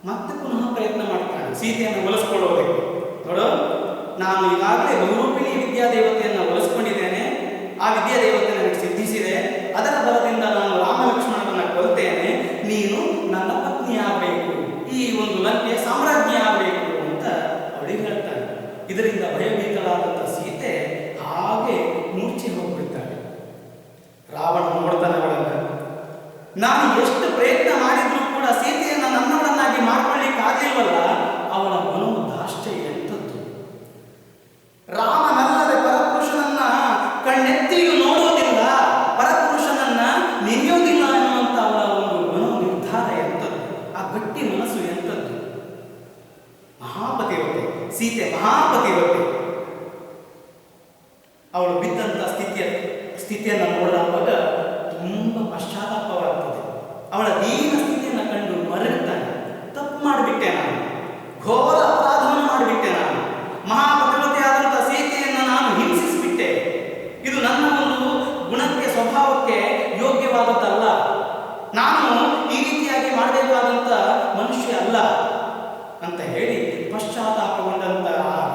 ಮತ್ತೆ ಪುನಃ ಪ್ರಯತ್ನ ಮಾಡ್ತಾನೆ ಸೀತೆಯನ್ನು ಒಲಿಸ್ಕೊಳ್ಳೋದಕ್ಕೆ. ನೋಡು, ನಾನು ಈಗಾಗಲೇ ಬಹುರೂಪಿಣಿ ವಿದ್ಯಾದೇವತೆಯನ್ನು ಒಲಿಸ್ಕೊಂಡಿದ್ದೇನೆ, ಆ ವಿದ್ಯಾದೇವತೆ ನನಗೆ ಸಿದ್ಧಿಸಿದೆ, ಅದರ ಬಲದಿಂದ ನಾನು ರಾಮ ಲಕ್ಷ್ಮಣರನ್ನ ಕೊಲ್ತೇನೆ, ನೀನು ನನ್ನ ಪತ್ನಿ ಆಗಬೇಕು, ಈ ಒಂದು ಲಂಕೆಯ ಸಾಮ್ರಾಜ್ಞಿ ಆಗಬೇಕು ಅಂತ ಅವಳಿಗೆ ಹೇಳ್ತಾನೆ. ಇದರಿಂದ ಭಯಭೀತಳಾದಂಥ ಸೀತೆ ಹಾಗೆ ಮೂರ್ಛೆ ಹೋಗ್ಬಿಡ್ತಾಳೆ. ರಾವಣ ನೋಡ್ತಾನೆ ಅವಳನ್ನ. ನಾನು ಎಷ್ಟು ಪ್ರಯತ್ನ ಮಾಡಿದ್ರೂ ಕೂಡ ಸೀತೆಯನ್ನು ನನ್ನವಳನ್ನಾಗಿ ಮಾಡ್ಕೊಳ್ಳಿಕ್ಕೆ ಆಗಿಲ್ವಲ್ಲ, ಅವಳ ಮನೋದಾಷ್ಟ್ಯ ಎಂಥದ್ದು. ರಾಮನಲ್ಲದೆ ಪರಪುರುಷನನ್ನ ಕಣ್ಣೆತ್ತಿಯೂ ನೋಡೋದಿಲ್ಲ, ಪರಪುರುಷನನ್ನ ನೆನೆಯೋದಿಲ್ಲ ಅನ್ನುವಂಥ ಅವಳ ಒಂದು ಮನೋ ನಿರ್ಧಾರ ಎಂಥದ್ದು, ಆ ಗಟ್ಟಿ ಮನಸ್ಸು ಎಂಥದ್ದು. ಮಹಾಪತಿವ್ರತೆ ಸೀತೆ, ಮಹಾಪತಿವ್ರತೆ. ಅವಳು ಬಿದ್ದಂಥ ಸ್ಥಿತಿಯನ್ನು ನೋಡಿದಾಗ ತುಂಬ ಪಶ್ಚಾತ್ತಾಪವಾಗ್ತದೆ. ಅವಳ ದೀನ ಸ್ಥಿತಿಯನ್ನು ಕಂಡು ಮರಳುತ್ತಾನೆ. ತಪ್ಪು ಮಾಡಿಬಿಟ್ಟೆ ನಾನು, ಘೋರ ಅಪರಾಧವನ್ನು ಮಾಡಿಬಿಟ್ಟೆ ನಾನು, ಮಹಾಪತಿವ್ರತೆ ಆದಂಥ ಸೀತೆಯನ್ನು ನಾನು ಹಿಂಸಿಸಿಬಿಟ್ಟೆ. ಇದು ನನ್ನ ಒಂದು ಗುಣಕ್ಕೆ, ಸ್ವಭಾವಕ್ಕೆ ಯೋಗ್ಯವಾದದ್ದಲ್ಲ. ನಾನು ಈ ರೀತಿಯಾಗಿ ಮಾಡಬೇಕಾದಂಥ ಮನುಷ್ಯ ಅಲ್ಲ ಅಂತ ಹೇಳಿ ಪಶ್ಚಾತ್ತಾಪಗೊಂಡಂತ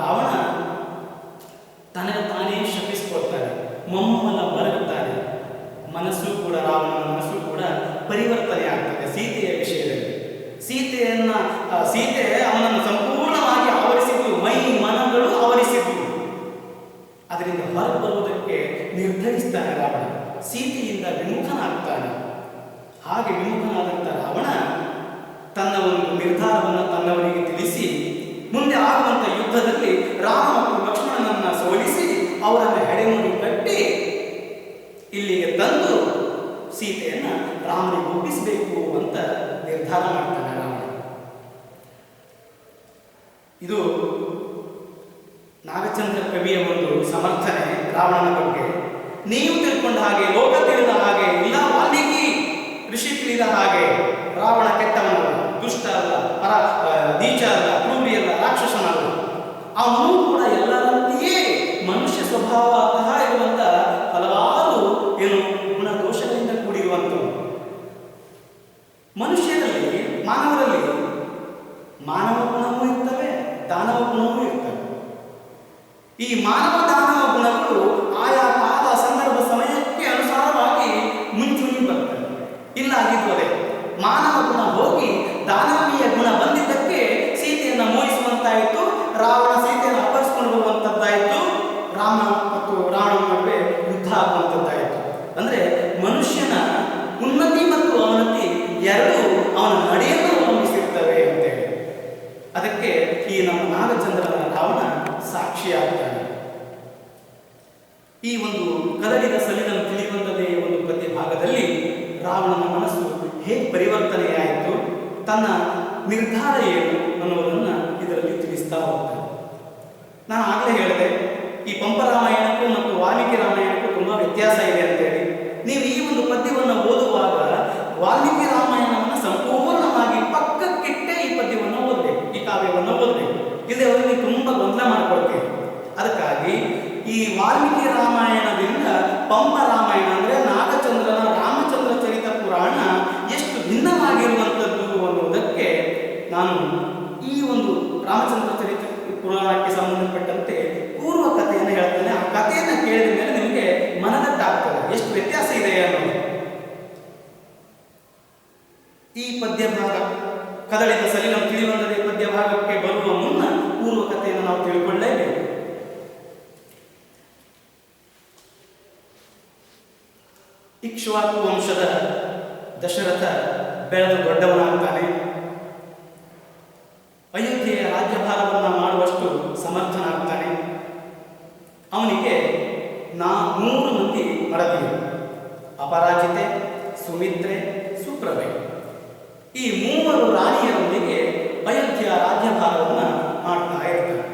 ರಾವಣ ತನಗೆ ತಾನೇ ಶಪಿಸಿಕೊಳ್ತಾನೆ, ಮಮ್ಮಲ ಮರಗುತ್ತಾನೆ. ಮನಸ್ಸು ಕೂಡ, ರಾವಣನ ಮನಸ್ಸು ಕೂಡ ಪರಿವರ್ತನೆ ಆಗ್ತದೆ ಸೀತೆಯ ವಿಷಯದಲ್ಲಿ. ಸೀತೆ ಅವನನ್ನು ಸಂಪೂರ್ಣವಾಗಿ ಆವರಿಸಿದ್ದು, ಮೈ ಮನಗಳು ಆವರಿಸಿದ್ದು. ಅದರಿಂದ ಹೊರಗೆ ಬರುವುದಕ್ಕೆ ನಿರ್ಧರಿಸ್ತಾನೆ ರಾವಣ. ಸೀತೆಯಿಂದ ವಿಮುಖನಾಗ್ತಾನೆ. ಹಾಗೆ ವಿಮುಖನಾದಂಥ ರಾವಣ ತನ್ನ ಒಂದು ನಿರ್ಧಾರವನ್ನು ತನ್ನವರಿಗೆ ತಿಳಿಸಿ ಮುಂದೆ ಆಗುವಂಥ ಯುದ್ಧದಲ್ಲಿ ರಾಮ ಮತ್ತು ಲಕ್ಷ್ಮಣನನ್ನು ಅವರನ್ನು ಹೆಡೆಮುಡಿ ಕಟ್ಟಿ ಇಲ್ಲಿಗೆ ತಂದು ಸೀತೆಯನ್ನು ರಾಮನಿಗೆ ಒಪ್ಪಿಸಬೇಕು ಅಂತ ನಿರ್ಧಾರ ಮಾಡ್ತಾನೆ ರಾಮ. ಇದು ನಾಗಚಂದ್ರ ಕವಿಯ ಒಂದು ಸಮರ್ಥನೆ ರಾವಣನ ಬಗ್ಗೆ. ನೀವು ತಿಳ್ಕೊಂಡ ಹಾಗೆ, ಲೋಕ ತಿಳಿದ ಹಾಗೆ, ಇಲ್ಲ ವಾಲ್ಮೀಕಿ ಋಷಿ ತಿಳಿದ ಹಾಗೆ ರಾವಣ ಕೆಟ್ಟವನಲ್ಲ, ದುಷ್ಟ ಅಲ್ಲ, ನೀಚ ಅಲ್ಲ, ಕ್ರೂರಿ ಅಲ್ಲ, ರಾಕ್ಷಸನಲ್ಲ. ಅವನು ಕೂಡ ಎಲ್ಲರಂತೆಯೇ ಮನುಷ್ಯ ಸ್ವಭಾವ ಇರುವಂತ ಹಲವಾರು ಗುಣದೋಷಗಳಿಂದ ಕೂಡಿರುವಂಥವು. ಮನುಷ್ಯರಲ್ಲಿ, ಮಾನವರಲ್ಲಿ ಮಾನವ ಗುಣವೂ ಇರ್ತವೆ, ದಾನವ ಗುಣವೂ ಇರ್ತವೆ. ಈ ಮಾನವ ದಾನವ ಗುಣಗಳು ಆಯಾ ಕಾಲ ಸಂದರ್ಭ ಸಮಯಕ್ಕೆ ಅನುಸಾರವಾಗಿ ಮುಂಚೂಣಿ ಬರ್ತವೆ. ಇಲ್ಲ ಆಗಿದ್ದರೆ ಮಾನವ ಗುಣ ಹೋಗಿ ದಾನವೀಯ ಗುಣ ಬಂದಿದ್ದಕ್ಕೆ ಸೀತೆಯನ್ನು ಮೋಹಿಸುವಂತಾಯಿತು, ರಾವಣ ಸೀತೆಯನ್ನು ಅಪಹರಿಸಿಕೊಂಡು ಬರುವಂಥದ್ದಾಯಿತು, ರಾಮ ಮತ್ತು ರಾವಣನ ನಡುವೆ ಯುದ್ಧ ಆಗುವಂಥದ್ದಾಯಿತು. ಅಂದರೆ ಮನುಷ್ಯನ ಉನ್ನತಿ ಮತ್ತು ಅವನತಿ ಎರಡೂ ಅವನ ನಡೆಯನ್ನು ಅವಲಂಬಿಸಿರ್ತವೆ ಅಂತೇಳಿ. ಅದಕ್ಕೆ ಈ ನಮ್ಮ ನಾಗಚಂದ್ರನ ರಾವಣ ಸಾಕ್ಷಿಯಾಗ್ತಾನೆ. ಈ ಒಂದು ಕದಡಿದ ಸಲಿಲನ್ನು ತಿಳಿಯುವಂಥದ್ದೇ ಒಂದು ಪ್ರತಿ ಭಾಗದಲ್ಲಿ ರಾವಣನ ಮನಸ್ಸು ಹೇಗೆ ಪರಿವರ್ತನೆಯಾಯಿತು, ತನ್ನ ನಿರ್ಧಾರ ಏನು ಅನ್ನೋದನ್ನು ಇದರಲ್ಲಿ ತಿಳಿಸ್ತಾ ಹೋಗ್ತಾನೆ. ನಾನು ಆಗಲೇ ಹೇಳಿದೆ, ಈ ಪಂಪ ರಾಮಾಯಣಕ್ಕೂ ಮತ್ತು ವಾಲ್ಮೀಕಿ ರಾಮಾಯಣಕ್ಕೂ ತುಂಬ ವ್ಯತ್ಯಾಸ ಇದೆ ಅಂತೇಳಿ. ನೀವು ಈ ಒಂದು ಪದ್ಯವನ್ನು ಓದುವಾಗ ವಾಲ್ಮೀಕಿ ರಾಮಾಯಣವನ್ನು ಸಂಪೂರ್ಣವಾಗಿ ಪಕ್ಕಕ್ಕಿಟ್ಟೆ ಈ ಪದ್ಯವನ್ನು ಓದಬೇಕು, ಈ ಕಾವ್ಯವನ್ನು ಓದಬೇಕು. ಇಲ್ಲದೆ ಅವರಿಗೆ ತುಂಬ ಗೊಂದಲ ಮಾಡಿಕೊಡ್ತೇವೆ. ಅದಕ್ಕಾಗಿ ಈ ವಾಲ್ಮೀಕಿ ರಾಮಾಯಣದಿಂದ ಪಂಪ ರಾಮಾಯಣ ಅಂದರೆ ನಾಗಚಂದ್ರನ ರಾಮಚಂದ್ರ ಚರಿತ ಪುರಾಣ ಎಷ್ಟು ಭಿನ್ನವಾಗಿರುವಂಥದ್ದು ಅನ್ನೋದಕ್ಕೆ ನಾನು ಈ ಒಂದು ರಾಮಚಂದ್ರ ಚರಿತ ಪುರಾಣಕ್ಕೆ ಸಂಬಂಧಪಟ್ಟಂತೆ ಪೂರ್ವ ಕಥೆಯನ್ನು ಹೇಳ್ತೇನೆ. ಆ ಕಥೆಯನ್ನು ಕೇಳಿದ ಮೇಲೆ ನಿಮಗೆ ಮನದಟ್ಟಾಗ್ತದೆ ಎಷ್ಟು ವ್ಯತ್ಯಾಸ ಇದೆ ಅನ್ನೋದು. ಈ ಪದ್ಯ ಭಾಗ ಕದಳಿದ ಸಲಿಲಂ ತಿಳಿಯುವಂಥದ್ದೇ ಪದ್ಯ ಭಾಗಕ್ಕೆ ಬರುವ ಮುನ್ನ ಪೂರ್ವ ಕಥೆಯನ್ನು ನಾವು ತಿಳ್ಕೊಳ್ಳೇಬೇಕು. ಇಕ್ಷ್ವಾಕು ವಂಶದ ದಶರಥ ಬೆಳೆದು ದೊಡ್ಡವನಾಗ್ತಾನೆ. ಅಯೋಧ್ಯೆಯ ರಾಜ್ಯಭಾರವನ್ನು ಮಾಡುವಷ್ಟು ಸಮರ್ಥನಾಗ್ತಾನೆ. ಅವನಿಗೆ 3 ಮಂದಿ ಮಡದಿಯರು, ಅಪರಾಜಿತೆ, ಸುಮಿತ್ರೆ, ಸುಪ್ರಭೆ. ಈ 3 ರಾಣಿಯರೊಂದಿಗೆ ಅಯೋಧ್ಯೆಯ ರಾಜ್ಯಭಾರವನ್ನು ಮಾಡ್ತಾ ಇರ್ತಾರೆ.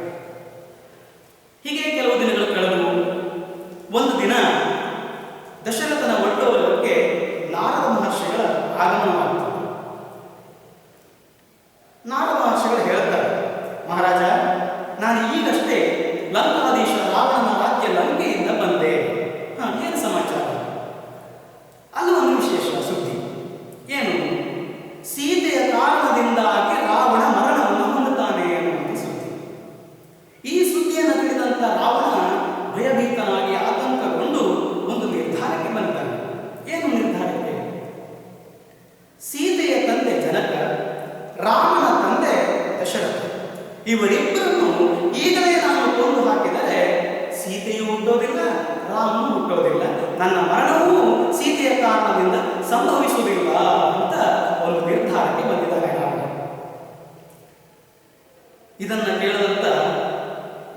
ಹೀಗೆ ಕೆಲವು ದಿನಗಳು ಕಳೆದು ಒಂದು ದಿನ ದಶರಥನ ಒಡ್ಡೋಲಕ್ಕೆ ನಾರದ ಮಹರ್ಷಿಗಳ ಆಗಮನವಾಗುತ್ತದೆ. ನಾರದ ಮಹರ್ಷಿಗಳು ಹೇಳ್ತಾರೆ, ಮಹಾರಾಜ, ನಾನು ಈಗಷ್ಟೇ ಲಂಕಾಧೀಶ ರಾವಣನ ರಾಜ್ಯ ಲಂಕೆಯಿಂದ ಬಂದೆ. ಏನು ಸಮಾಚಾರ? ಅದು ಒಂದು ವಿಶೇಷ ಸುದ್ದಿ. ಏನು? ಸೀತೆಯ ಕಾರಣದಿಂದಾಗಿ ರಾವಣ ಮರಣವನ್ನು ಹೊಂದುತ್ತಾನೆ ಅನ್ನುವಂಥ ಸುದ್ದಿ. ಈ ಸುದ್ದಿಯನ್ನು ತಿಳಿದಂಥ ರಾವಣ ಭಯಭೀತನಾಗಿ ಆತಂಕಗೊಂಡು ಒಂದು ನಿರ್ಧಾರಕ್ಕೆ ಬಂತಾನೆ. ಏನು ನಿರ್ಧಾರಕ್ಕೆ? ಸೀತೆಯ ತಂದೆ ಜನಕ, ರಾಮನ ತಂದೆ ದಶರಥ, ಇವರಿಬ್ಬರನ್ನು ಈಗಲೇ ನಾನು ಕೊಂದು ಹಾಕಿದರೆ ಸೀತೆಯೂ ಹುಟ್ಟೋದಿಲ್ಲ, ರಾಮನು ಹುಟ್ಟೋದಿಲ್ಲ, ನನ್ನ ಮರಣವೂ ಸೀತೆಯ ಕಾರಣದಿಂದ ಸಂಭವಿಸುವುದಿಲ್ಲ ಅಂತ ಒಂದು ನಿರ್ಧಾರಕ್ಕೆ ಬಂದಿದ್ದಾನೆ ರಾಮ. ಇದನ್ನು ಕೇಳಿದಂತ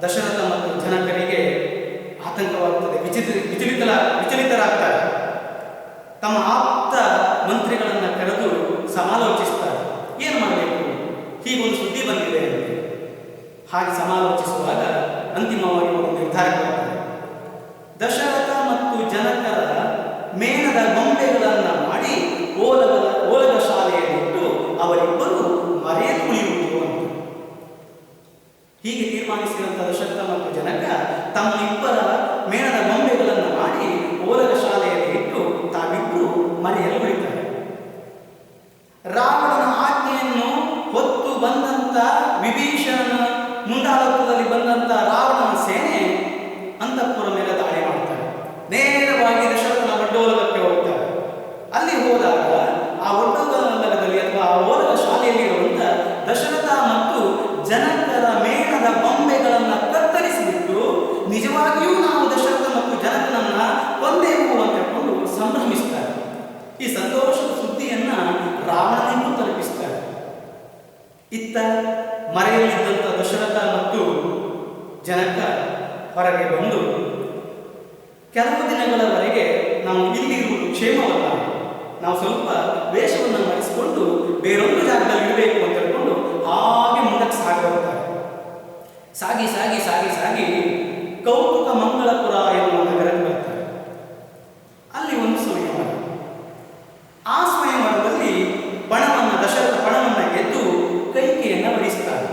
ದಶರಥ ಮತ್ತು ಜನಕರಿಗೆ ಆತಂಕವಾಗುತ್ತದೆ, ವಿಚಲಿತರಾಗ್ತಾರೆ. ತಮ್ಮ ಆಪ್ತ ಮಂತ್ರಿಗಳನ್ನು ಕರೆದು ಸಮಾಲೋಚಿಸ್ತಾರೆ. ಏನು ಮಾಡಬೇಕು? ಹೀಗೊಂದು ಸುದ್ದಿ ಬಂದಿದೆ ಅಂತ. ಹಾಗೆ ಸಮಾಲೋಚಿಸುವಾಗ ಅಂತಿಮವಾಗಿ ಒಂದು ನಿರ್ಧಾರಕ್ಕೆ ಬರ್ತಾರೆ. ದಶರಥ ಮತ್ತು ಜನಕರ ಮೇಣದ ಗೊಂಬೆಗಳನ್ನು ಮಾಡಿ ಓಲಗ ಶಾಲೆಯಲ್ಲಿಟ್ಟು ಅವರಿಬ್ಬರು ಮರೆಯಲು ಉಳಿಯುವುದು ಅಂತ. ಹೀಗೆ ತೀರ್ಮಾನಿಸಿದಂಥ ದಶರಥ ಮತ್ತು ಜನಕ ತಮ್ಮ ಇಬ್ಬರ ಮೇಣದ ಗೊಂಬೆಗಳನ್ನು ಮಾಡಿ ಓಲಗ ಶಾಲೆಯಲ್ಲಿ ಇಟ್ಟು ತಾವಿಬ್ಬರು ಮರೆಯಲು ಉಳಿತಾರೆ. ರಾವಣನ ಆಜ್ಞೆಯನ್ನು ಹೊತ್ತು ಬಂದಂತ ವಿಭೀಷಣನ ಮುಂದಾಳತ್ವದಲ್ಲಿ ಬಂದಂತ ರಾವಣನ ಸೇನೆ ಅಂತಃಪುರ ಮೇಲೆ ದಾಳಿ ಮಾಡ್ತಾರೆ. ನೇರವಾಗಿ ದಶರಥನ ಒಡ್ಡೋಲಗಕ್ಕೆ ಹೋಗ್ತಾರೆ. ಅಲ್ಲಿ ಹೋದಾಗ ಆ ಒಡ್ಡೋಲಗದಲ್ಲಿ ಅಥವಾ ಆ ಓಲಗ ಶಾಲೆಯಲ್ಲಿ ಇರುವಂತ ದಶರಥ ಮತ್ತು ಜನಕರ ಮೇಣದ ಬೊಂಬೆಗಳನ್ನು ಕತ್ತರಿಸಿಬಿಟ್ಟು ನಿಜವಾಗಿಯೂ ನಾವು ದಶರಥ ಮತ್ತು ಜನಕನನ್ನ ಕೊಂದೆವು ಅಂತ ಹೇಳ್ಕೊಂಡು ಸಂಭ್ರಮಿಸ್ತಾರೆ. ಈ ಸಂತೋಷದ ಸುದ್ದಿಯನ್ನ ರಾವಣನಿಗೂ ತಲುಪಿಸ್ತಾರೆ. ಇತ್ತ ಮರೆಯಲ್ಲಿದ್ದಂಥ ದಶರಥ ಮತ್ತು ಜನಕ ಹೊರಗೆ ಬಂದು ಕೆಲವು ದಿನಗಳವರೆಗೆ ನಾವು ಇಲ್ಲಿ ಇರುವುದು ಕ್ಷೇಮವಲ್ಲ, ನಾವು ಸ್ವಲ್ಪ ವೇಷವನ್ನು ಮರೆಸಿಕೊಂಡು ಬೇರೊಂದು ಜಾಗದಲ್ಲಿ ಇರಬೇಕು ಅಂತ ಹೇಳ್ಕೊಂಡು ಹಾಗೆ ಮುಂದಕ್ಕೆ ಸಾಗುತ್ತಾರೆ. ಸಾಗಿ ಸಾಗಿ ಸಾಗಿ ಸಾಗಿ ಕೌತುಕ ಮಂಗಳಪುರ ಎನ್ನುವ ನಗರಕ್ಕೆ ಬರ್ತಾರೆ. ಅಲ್ಲಿ ಒಂದು ಸ್ವಯಂವರ. ಆ ಸ್ವಯಂವರದಲ್ಲಿ ದಶರಥ ಪಣವನ್ನು ಗೆದ್ದು ಕೈಕೆಯನ್ನು ವಹಿಸ್ತಾರೆ.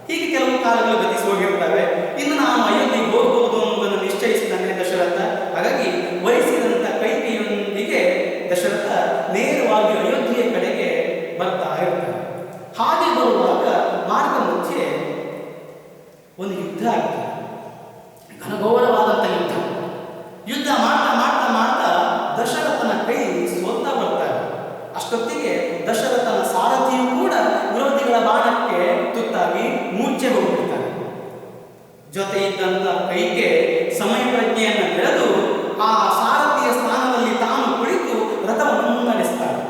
ಹೀಗೆ ಕೆಲವು ಕಾಲಗಳು ಗತಿಸಿ ಹೋಗಿರ್ತವೆ. ಇನ್ನು ನಾನು ಅಯೋಧ್ಯೆಗೆ ಹೋಗಬಹುದು ಅನ್ನೋದನ್ನು ನಿಶ್ಚಯಿಸಿದ್ದಾನೆ ದಶರಥ. ಹಾಗಾಗಿ ವಹಿಸಿದಂಥ ಕೈಕೆಯೊಂದಿಗೆ ದಶರಥ ನೇರವಾಗಿ ಅಯೋಧ್ಯೆಯ ಕಡೆಗೆ ಬರ್ತಾ ಇರ್ತಾರೆ. ಹಾಗೆ ಬರುವಾಗ ಮಾರ್ಗ ಮಧ್ಯೆ ಒಂದು ಯುದ್ಧ ಆಗ್ತದೆ, ಘನಘೋರವಾದಂಥ ಯುದ್ಧ. ಯುದ್ಧ ಮಾಡ್ತಾ ಮಾಡ್ತಾ ಮಾಡ್ತಾ ದಶರಥನ ಕೈ ಸೋತ್ತಾ ಬರ್ತಾರೆ. ಅಷ್ಟೊತ್ತಿಗೆ ದಶರಥನ ಸಾರಥಿಯೂ ಕೂಡ ವಿರೋಧಿಗಳ ಬಾಣಕ್ಕೆ ತುತ್ತಾಗಿ ಮೂರ್ಛೆ ಹೋಗ್ಬಿಡ್ತಾರೆ. ಜೊತೆ ಇದ್ದಂಥ ಕೈಗೆ ಸಮಯ ಪ್ರಜ್ಞೆಯನ್ನು ಬೆಳೆದು ಆ ಸಾರಥಿಯ ಸ್ಥಾನದಲ್ಲಿ ತಾನು ಕುಳಿತು ರಥವನ್ನು ಮುನ್ನಡೆಸ್ತಾರೆ.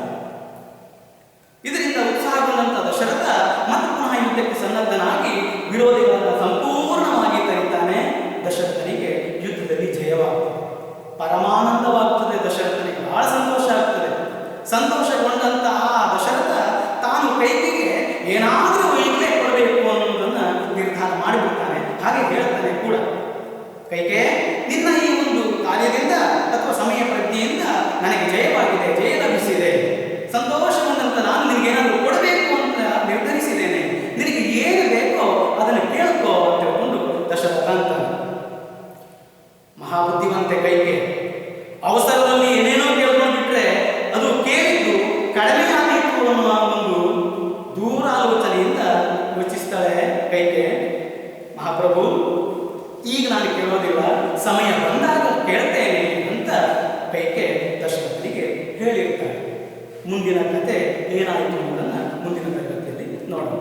ಇದರಿಂದ ಉತ್ಸಾಹಗೊಂಡಂಥ ದಶರಥ ಮತ್ತೆ ಪುನಃ ಯುದ್ಧಕ್ಕೆ ಸನ್ನದ್ಧನಾಗಿ ವಿರೋಧಿಗಳನ್ನು ಸಂಪೂರ್ಣವಾಗಿ ಕರೀತಾನೆ. ದಶರಥನಿಗೆ ಯುದ್ಧದಲ್ಲಿ ಜಯವಾಗ್ತದೆ, ಪರಮಾನಂದವಾಗ್ತದೆ. ದಶರಥನಿಗೆ ಬಹಳ ಸಂತೋಷ ಆಗ್ತದೆ. ಸಂತೋಷಗೊಂಡಂತ ಆ ದಶರಥ ತಾನು ಕೈಕೆಗೆ ಏನಾದರೂ ಈಗಲೇ ಕೊಡಬೇಕು ಅನ್ನೋದನ್ನು ನಿರ್ಧಾರ ಮಾಡಿಬಿಡ್ತಾನೆ. ಹಾಗೆ ಹೇಳ್ತಾನೆ ಕೂಡ, ಕೈಕೆ, ನಿನ್ನ ಈ ಒಂದು ಕಾರ್ಯದಿಂದ ಅಥವಾ ಸಮಯ ಪ್ರಜ್ಞೆಯಿಂದ ನನಗೆ ಜಯವಾಗಿದೆ, ಜಯ ಲಭಿಸಿದೆ. ಸಂತೋಷಗೊಂಡಂತ ನಾನು ನಿನಗೇನಾದರೂ ಕೊಡಬೇಕು ಅಂತ ನಿರ್ಧರಿಸಿದ್ದೇನೆ. ನಿನಗೆ ಏನು ಬೇಕೋ ಅದನ್ನು ಕೇಳ್ಕೋ ಅಂತ ಹೇಳ್ಕೊಂಡು ದಶರಥ ಅಂತಾನೆ. ಮಹಾಬುದ್ಧಿವಂತೆ ಕೈಕೆ. ಅವಸರದಲ್ಲಿ ಏನೇನೋ ಕೇಳ್ಕೊಂಡ್ಬಿಟ್ರೆ ಅದು ಕೇಳಿದ್ದು ಕಡಿಮೆ ಆಗಿತ್ತು ಅನ್ನುವ ಒಂದು ದೂರಾಲೋಚನೆಯಿಂದ ಯೋಚಿಸ್ತಾಳೆ ಕೈಕೆ. ಮಹಾಪ್ರಭು, ಈಗ ನಾನು ಕೇಳೋದಿಲ್ಲ, ಸಮಯ ಬಂದಾಗ ಕೇಳ್ತೇನೆ ಅಂತ ಕೈಕೆ ದಶರಥನಿಗೆ ಹೇಳಿರ್ತಾಳೆ. ಮುಂದಿನ ಕತೆ ಏನಾಯಿತು ಅನ್ನೋದನ್ನು ಮುಂದಿನ ತರಗತಿಯಲ್ಲಿ ನೋಡೋಣ.